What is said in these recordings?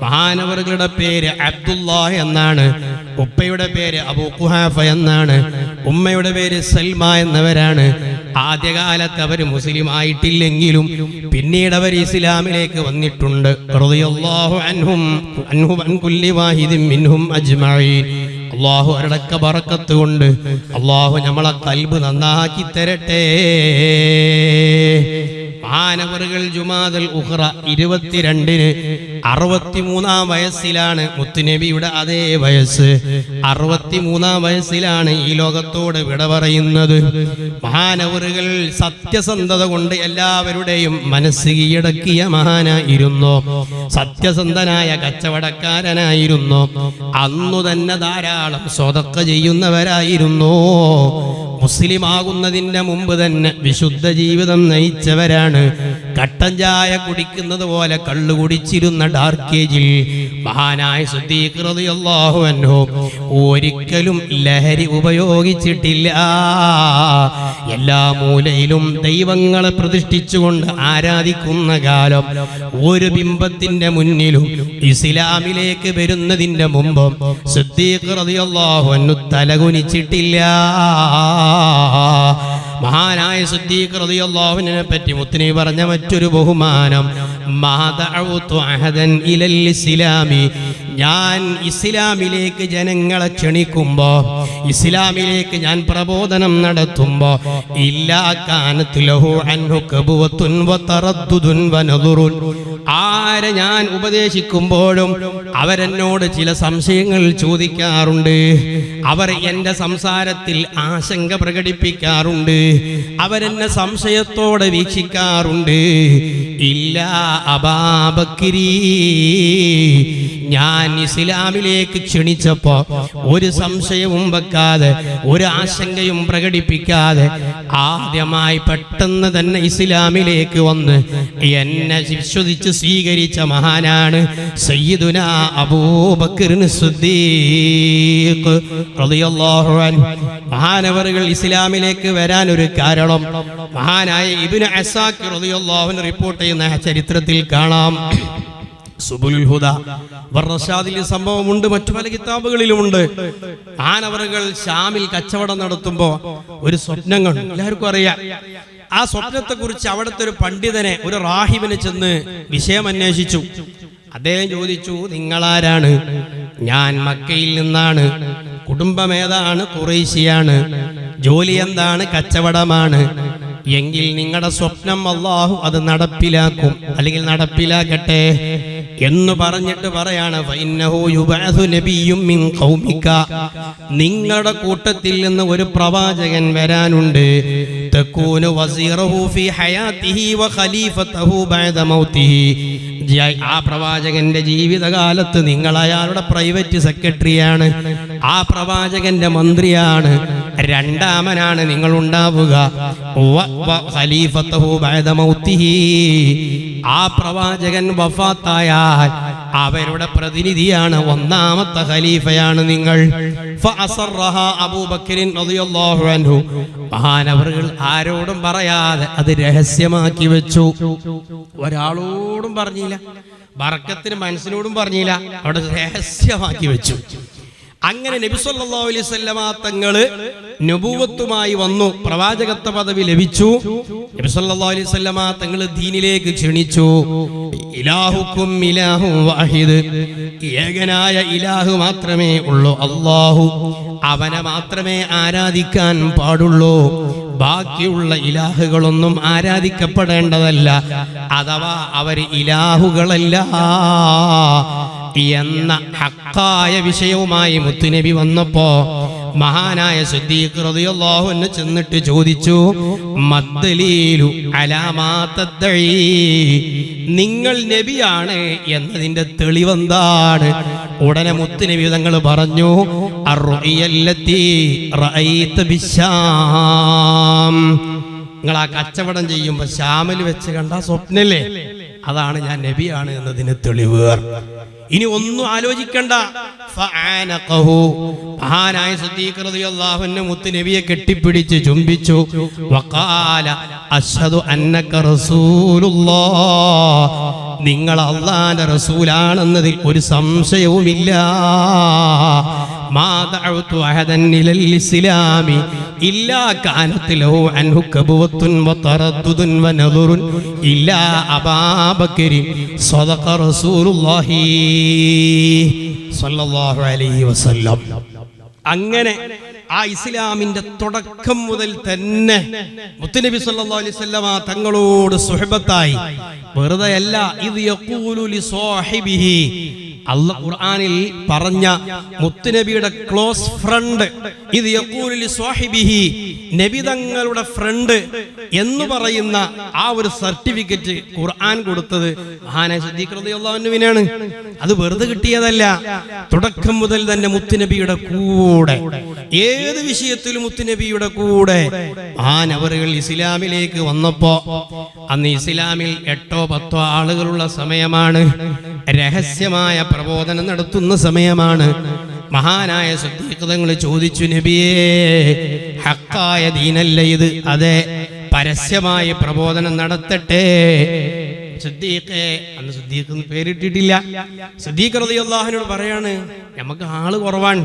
മഹാനവറുകളുടെ പേര് അബ്ദുല്ലാഹ് എന്നാണ്, ഉപ്പയുടെ പേര് അബൂ ഖുഹാഫ എന്നാണ്, ഉമ്മയുടെ പേര് സൽമ എന്നവരാണ്. ആദ്യകാലത്ത് അവർ മുസ്ലിം ആയിട്ടില്ലെങ്കിലും പിന്നീട് അവർ ഇസ്ലാമിലേക്ക് വന്നിട്ടുണ്ട്. റളിയല്ലാഹു അൻഹും അൻ കുല്ലി വാഹിദിൻ മിൻഹും അജ്മഈൻ. അല്ലാഹു അവരുടെ ബറക്കത്ത് കൊണ്ട് അല്ലാഹു നമ്മളെ ഖൽബ് നന്നാക്കി തരട്ടെ. മഹാനവറുകൾ ജുമാദൽ ഉഖ്റ 22-ന് 63-ാം വയസ്സിലാണ്, മുത്തുനബിയുടെ അതേ വയസ്സ്, 63-ാം വയസ്സിലാണ് ഈ ലോകത്തോട് വിട പറയുന്നത്. മഹാനവറുകൾ സത്യസന്ധത കൊണ്ട് എല്ലാവരുടെയും മനസ്സ് കീഴടക്കിയ മഹാനായിരുന്നു. സത്യസന്ധനായ കച്ചവടക്കാരനായിരുന്നു. അന്നു തന്നെ ധാരാളം സ്വതക്ക ചെയ്യുന്നവരായിരുന്നു. മുസ്ലിം ആകുന്നതിന്റെ മുമ്പ് തന്നെ വിശുദ്ധ ജീവിതം നയിച്ചവരാണ്. കട്ടൻ ചായ കുടിക്കുന്നത് പോലെ കള്ളു കുടിച്ചിരുന്ന ഡാർക്ക് ഏജിൽ മഹാനായ സിദ്ദീഖ് റളിയല്ലാഹു അൻഹു ഒരിക്കലും ലഹരി ഉപയോഗിച്ചിട്ടില്ല. എല്ലാ മൂലയിലും ദൈവങ്ങളെ പ്രതിഷ്ഠിച്ചുകൊണ്ട് ആരാധിക്കുന്ന കാലം, ഒരു ബിംബത്തിന്റെ മുന്നിലും ഇസ്ലാമിലേക്ക് വരുന്നതിന്റെ മുമ്പും സിദ്ദീഖ് റളിയല്ലാഹു അൻഹു തലകുനിച്ചിട്ടില്ല. മഹാനായ സിദ്ദീഖ് റളിയല്ലാഹുവിനെ പറ്റി മുത്തുനബി പറഞ്ഞ മറ്റൊരു ബഹുമാനം, മാദഅഉതു അഹദൻ ഇലൽ ഇസ്ലാമി, ഞാൻ ഇസ്ലാമിലേക്ക് ജനങ്ങളെ ക്ഷണിക്കുമ്പോ, ഇസ്ലാമിലേക്ക് ഞാൻ പ്രബോധനം നടത്തുമ്പോ, ഇല്ലാ കാനത് ലഹു അൻഹു കബവത്തുൻ വതറദ്ദുദുൻ വനദുറുൻ, ആരെ ഞാൻ ഉപദേശിക്കുമ്പോഴും അവരെന്നോട് ചില സംശയങ്ങൾ ചോദിക്കാറുണ്ട്. അവർ എൻ്റെ സംസാരത്തിൽ ആശങ്ക പ്രകടിപ്പിക്കാറുണ്ട്. അവരെന്നെ സംശയത്തോടെ വീക്ഷിക്കാറുണ്ട്. ഇല്ലാ അബൂബക്കരി, ഞാൻ ഇസ്ലാമിലേക്ക് ക്ഷണിച്ചപ്പോ ഒരു സംശയവും വെക്കാതെ, ഒരു ആശങ്കയും പ്രകടിപ്പിക്കാതെ ആദ്യമായി പെട്ടെന്ന് തന്നെ ഇസ്ലാമിലേക്ക് വന്ന് എന്നെ വിശ്വസിച്ച് സ്വീകരിച്ച മഹാനാണ് സയ്യിദുനാ അബൂബക്കർ സിദ്ദീഖ് റളിയല്ലാഹു അൻഹു. മഹാനവറുകൾ ഇസ്ലാമിലേക്ക് വരാൻ ഒരു കാരണം മഹാനായ ഇബ്നു അസാക്കിർ റളിയല്ലാഹു അൻഹു റിപ്പോർട്ട് ചെയ്യുന്ന ചരിത്രത്തിൽ കാണാം. സുബുലുൽ ഹുദ വറഷാദിൽ സംഭവമുണ്ട്, മറ്റു പല കിതാബുകളിലുമുണ്ട്. മഹാനവറുകൾ ഷാമിൽ കച്ചവടം നടത്തുമ്പോ ഒരു സ്വപ്നം കണ്ടു. എല്ലാവർക്കും അറിയാം. ആ സ്വപ്നത്തെ കുറിച്ച് അവിടുത്തെ ഒരു പണ്ഡിതനെ, ഒരു റാഹിബിനെ ചെന്ന് വിഷയം അന്വേഷിച്ചു. അദ്ദേഹം ചോദിച്ചു, നിങ്ങളാരാണ്? ഞാൻ മക്കയിൽ നിന്നാണ്. കുടുംബം ഏതാണ്? ഖുറൈശിയാണ്. ജോലി എന്താണ്? കച്ചവടമാണ്. എങ്കിൽ നിങ്ങളുടെ സ്വപ്നം അല്ലാഹു അത് നടപ്പിലാക്കും, അല്ലെങ്കിൽ നടപ്പിലാക്കട്ടെ എന്ന് പറഞ്ഞിട്ട് പറയാണ്, ഫഇന്നഹു യുബഅസു നബിയ്യും മിൻ ഖൗമിക, നിങ്ങളുടെ കൂട്ടത്തിൽ നിന്ന് ഒരു പ്രവാചകൻ വരാനുണ്ട്. തകൂനു വസീറഹു ഫീ ഹയാതിഹി വ ഖലീഫതഹു ബഅദ മൗതിഹി, ആ പ്രവാചകന്റെ ജീവിതകാലത്ത് നിങ്ങൾ അയാളുടെ പ്രൈവറ്റ് സെക്രട്ടറിയാണ്, ആ പ്രവാചകന്റെ മന്ത്രിയാണ്, രണ്ടാമനാണ് നിങ്ങൾ ഉണ്ടാവുക. ഖലീഫതഹു ബഅദ മൗതിഹി, ആ പ്രവാചകൻ വഫാത്തായാൽ അവരുടെ പ്രതിനിധിയാണ്, ഒന്നാമത്തെ ഖലീഫയാണ് നിങ്ങൾ. ഫഅസറഹ അബൂബക്കർ റളിയല്ലാഹു അൻഹു, മഹാനവറുകൾ ആരോടും പറയാതെ അത് രഹസ്യമാക്കി വെച്ചു. ഒരാളോടും പറഞ്ഞില്ല, ബർക്കത്തിന് മനസ്സിനോടും പറഞ്ഞില്ല, അവിടെ രഹസ്യമാക്കി വെച്ചു. അങ്ങനെ നബി സല്ലല്ലാഹു അലൈഹി വസല്ലമ തങ്ങള് നബുവത്തുമായി വന്നു, പ്രവാചകത്വ പദവി ലഭിച്ചു. നബി സല്ലല്ലാഹു അലൈഹി വസല്ലമ തങ്ങള് ദീനിലേക്ക് ക്ഷണിച്ചു. ഇലാഹുക്കും ഇലാഹു വാഹിദ്, ഏകനായ ഇലാഹു മാത്രമേ ഉള്ളൂ, അല്ലാഹു, അവനെ മാത്രമേ ആരാധിക്കാൻ പാടുള്ളൂ. ബാക്കിയുള്ള ഇലാഹുകളൊന്നും ആരാധിക്കപ്പെടേണ്ടതല്ല, അഥവാ അവർ ഇലാഹുകളല്ല എന്ന ഹക്കായ വിഷയവുമായി മുത്തുനബി വന്നപ്പോ മഹാനായ സിദ്ദീഖ് റളിയല്ലാഹു അൻഹു ചെന്നിട്ട് ചോദിച്ചു, മദ്ദലീലു അലാ മാ തദ്ഈ, നിങ്ങൾ നബിയാണ് എന്നതിന്റെ തെളിവെന്താണ്? ഉടനെ മുത്തുനബി തങ്ങൾ പറഞ്ഞു, അർറുയല്ലത്തി റഅയ്ത ബിശ്ശാം, നിങ്ങൾ ആ കച്ചവടം ചെയ്യുമ്പോൾ ഷാമിൽ വെച്ച് കണ്ട സ്വപ്നല്ലേ, അതാണ് ഞാൻ നബിയാണ് എന്നതിന് തെളിവ്. ഇനി ഒന്നും ആലോചിക്കണ്ട. ഫആനഖഹു, മഹാനായ സിദ്ദീഖ് റളിയല്ലാഹു അൻഹു മുത്തുനബിയെ കെട്ടിപ്പിടിച്ച് ചുംബിച്ചു. വഖാല അശ്ഹദു അന്നക റസൂലുള്ളാഹ്, നിങ്ങൾ അല്ലാഹുവിന്റെ റസൂലാണെന്നതിൽ ഒരു സംശയവുമില്ല. മാ ദഅഉതു അഹദൻ ഇലൽ ഇസ്ലാമി ഇല്ലാ കാനത് ലഹു അൻഹു കബവത്തുൻ വതറദ്ദുദുൻ വനദറുൻ ഇല്ലാ അബൂബക്കർ സദഖ റസൂലുള്ളാഹി സ്വല്ലല്ലാഹു അലൈഹി വസല്ലം. അങ്ങനെ ആ ഇസ്ലാമിന്റെ തുടക്കം മുതൽ തന്നെ മുത്തുനബി സല്ലല്ലാഹു അലൈഹി വസല്ലമ തങ്ങളോട് സുഹബത്തായി. വെറുതെയല്ല, ഇത് യഖൂലു ലി സാഹിബിഹി, അല്ലാഹു ഖുർആനിൽ പറഞ്ഞ മുത്തുനബിയുടെ ക്ലോസ് ഫ്രണ്ട്, ഇത് യഖൂലു ലി സാഹിബിഹി, നബി തങ്ങളുടെ ഫ്രണ്ട് എന്ന് പറയുന്ന ആ ഒരു സർട്ടിഫിക്കറ്റ് ഖുർആൻ കൊടുത്തത് മഹാനായ സിദ്ദീഖ് റളിയല്ലാഹു അൻഹുവിനാണ്. അത് വെറുതെ കിട്ടിയതല്ല. തുടക്കം മുതൽ തന്നെ മുത്തുനബിയുടെ കൂടെ, ഏത് വിഷയത്തിലും മുത്തുനബിയുടെ കൂടെ. മഹാനവറുകൾ ഇസ്ലാമിലേക്ക് വന്നപ്പോ അന്ന് ഇസ്ലാമിൽ 8-10 ആളുകളുള്ള സമയമാണ്. രഹസ്യമായ പ്രബോധനം നടത്തുന്ന സമയമാണ്. മഹാനായ സിദ്ദീഖ് തങ്ങൾ ചോദിച്ചു, നബിയേ, ഹക്കായ ദീനല്ലേ ഇത്? അതെ, പരസ്യമായ പ്രബോധനം നടത്തട്ടെ. സിദ്ദീഖേ, അന്ന് സിദ്ദീഖ് പേരിട്ടിട്ടില്ല. സിദ്ദീഖ് റളിയല്ലാഹു അൻഹു പറയാണ്, നമുക്ക് ആള് കുറവാണ്,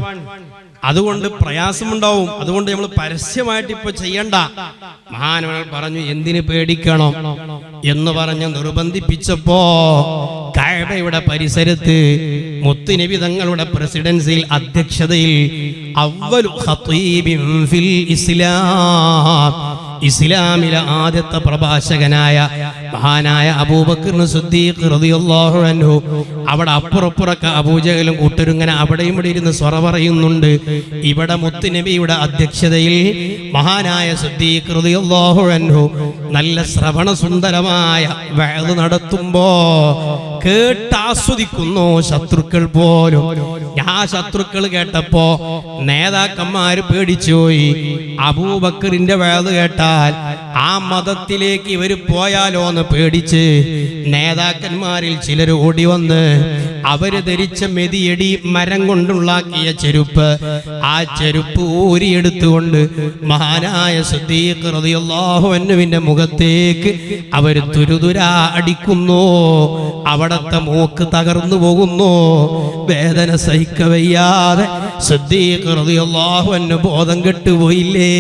അതുകൊണ്ട് പ്രയാസമുണ്ടാവും, അതുകൊണ്ട് നമ്മൾ പരസ്യമായിട്ട് ഇപ്പൊ ചെയ്യണ്ട. മഹാനവർ പറഞ്ഞു, എന്തിന് പേടിക്കണം എന്ന് പറഞ്ഞ് നിർബന്ധിപ്പിച്ചപ്പോ കഅബയുടെ പരിസരത്ത് മുത്തുനബി തങ്ങളുടെ പ്രസിഡൻസിയിൽ, അധ്യക്ഷതയിൽ, അവ്വലു ഖതീബിൻ ഫിൽ ഇസ്ലാം, ഇസ്ലാമിലെ ആദ്യത്തെ പ്രഭാഷകനായ മഹാനായ അബൂബക്കർ സിദ്ദീഖ് റളിയല്ലാഹു അൻഹു, അവിടെ അപ്പുറപ്പുറക്ക അബൂജഹലും കൂട്ടരും ഇങ്ങനെ അവിടെയും ഇവിടെ ഇരുന്ന് സ്വറ പറയുന്നുണ്ട്. ഇവിടെ മുത്തുനബിയുടെ അധ്യക്ഷതയിൽ മഹാനായ സിദ്ദീഖ് റളിയല്ലാഹു അൻഹു നല്ല ശ്രവണ സുന്ദരമായ വഅദ് നടത്തുമ്പോ കേട്ടാസ്വദിക്കുന്നു ശത്രുക്കൾ പോലും. ആ ശത്രുക്കൾ കേട്ടപ്പോ നേതാക്കന്മാര് പേടിച്ചുപോയി. അബൂബക്കറിന്റെ വഅദ് കേട്ടാൽ ആ മതത്തിലേക്ക് ഇവര് പോയാലോ എന്ന് പേടിച്ച് നേതാക്കന്മാരിൽ ചിലർ ഓടി വന്ന് അവര് ധരിച്ച മെതിയടി മരം കൊണ്ടുണ്ടാക്കിയ ചെരുപ്പ്, ആ ചെരുപ്പ് ഊരിയെടുത്തുകൊണ്ട് മഹാനായ സിദ്ദീഖ് റളിയല്ലാഹു അൻഹുവിന്റെ മുഖത്തേക്ക് അവര് തുരുതുരാ അടിക്കുന്നു. അവിടത്തെ മൂക്ക് തകർന്നു പോകുന്നു. വേദന സഹിക്കവയ്യാതെ സിദ്ദീഖ് റളിയല്ലാഹു അൻഹു ബോധം കെട്ടുപോയില്ലേ.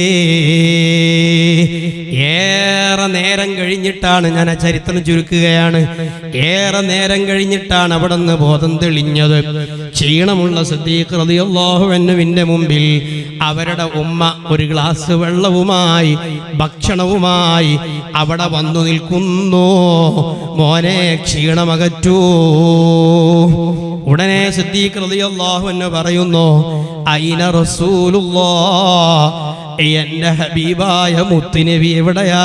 ഏറെ നേരം കഴിഞ്ഞിട്ടാണ്, ഞാൻ ആ ചരിത്രം ചുരുക്കുകയാണ്, ഏറെ നേരം കഴിഞ്ഞിട്ടാണ് അവിടെ നിന്ന് ബോധം തെളിഞ്ഞത്. ക്ഷീണമുള്ള സിദ്ദീഖ് റളിയല്ലാഹു അൻഹുവിന്റെ മുമ്പിൽ അവരുടെ ഉമ്മ ഒരു ഗ്ലാസ് വെള്ളവുമായി ഭക്ഷണവുമായി അവിടെ വന്നു നിൽക്കുന്നു. മോനെ, ക്ഷീണമകറ്റൂ. ഉടനെ സിദ്ദീഖ് റളിയല്ലാഹു അൻഹു പറയുന്നു, ഐന റസൂലുള്ളാഹ്, എന്റെ ഹബീബായ മുത്തുനബി എവിടെയാ?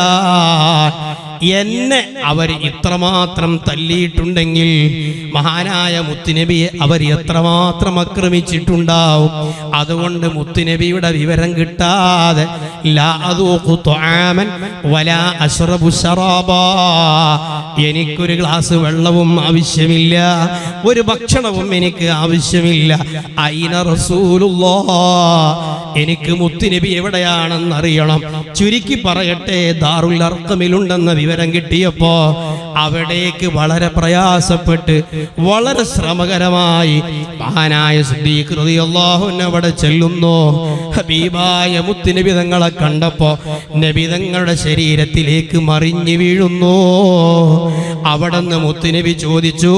എന്നെ അവർ ഇത്രമാത്രം തല്ലിയിട്ടുണ്ടെങ്കിൽ മഹാനായ മുത്തുനബിയെ അവർ എത്രമാത്രം ആക്രമിച്ചിട്ടുണ്ടാവും. അതുകൊണ്ട് മുത്തുനബിയുടെ വിവരം കിട്ടാതെ ലാ അദൂഖു തുആമൻ വലാ അശ്റബു ശറാബാ, എനിക്കൊരു ഗ്ലാസ് വെള്ളവും ആവശ്യമില്ല, ഒരു ഭക്ഷണവും എനിക്ക് ആവശ്യമില്ല. ഐന റസൂലുള്ളാഹ്, എനിക്ക് മുത്തുനബി എവിടെയാണെന്നറിയണം. ചുരുക്കി പറയട്ടെ, ദാറുൽ അർഖമിലുണ്ടെന്ന വിവരം കിട്ടിയപ്പോ അവിടേക്ക് വളരെ പ്രയാസപ്പെട്ട് വളരെ ശ്രമകരമായി മഹാനായ സിദ്ദീഖ് റളിയല്ലാഹു അൻഹു അവിടെ ചെല്ലുന്നു. ഹബീബായ മുത്തുനബി തങ്ങളെ കണ്ടപ്പോ നബി തങ്ങളുടെ ശരീരത്തിലേക്ക് മറിഞ്ഞു വീഴുന്നു. അവിടുന്ന് മുത്തുനബി ചോദിച്ചു,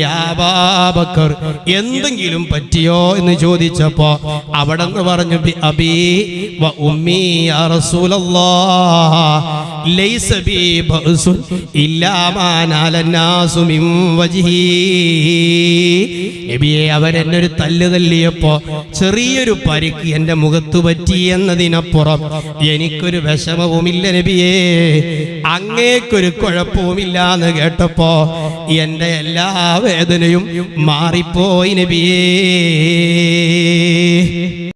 യാ അബൂബക്കർ, എന്തെങ്കിലും പറ്റിയോ എന്ന് ചോദിച്ചപ്പോ അവിടുന്ന് പറഞ്ഞു, ബി അബീ വ ഉമ്മീ യാ റസൂലല്ലാഹ്, ലൈസ ബി ബഅസുൻ ഇല്ലാ മാ നാലന്നാസു മിൻ വജ്ഹി. നബിയെ, അവരെന്നൊരു തല്ല് തല്ലിയപ്പോ ചെറിയൊരു പരിക്ക് എൻ്റെ മുഖത്ത് പറ്റി എന്നതിനപ്പുറം എനിക്കൊരു വിഷമവുമില്ല നബിയേ, അങ്ങേക്കൊരു കുഴപ്പവുമില്ല എന്ന് കേട്ടപ്പോ എൻ്റെ എല്ലാ വേദനയും മാറിപ്പോയി നബിയേ.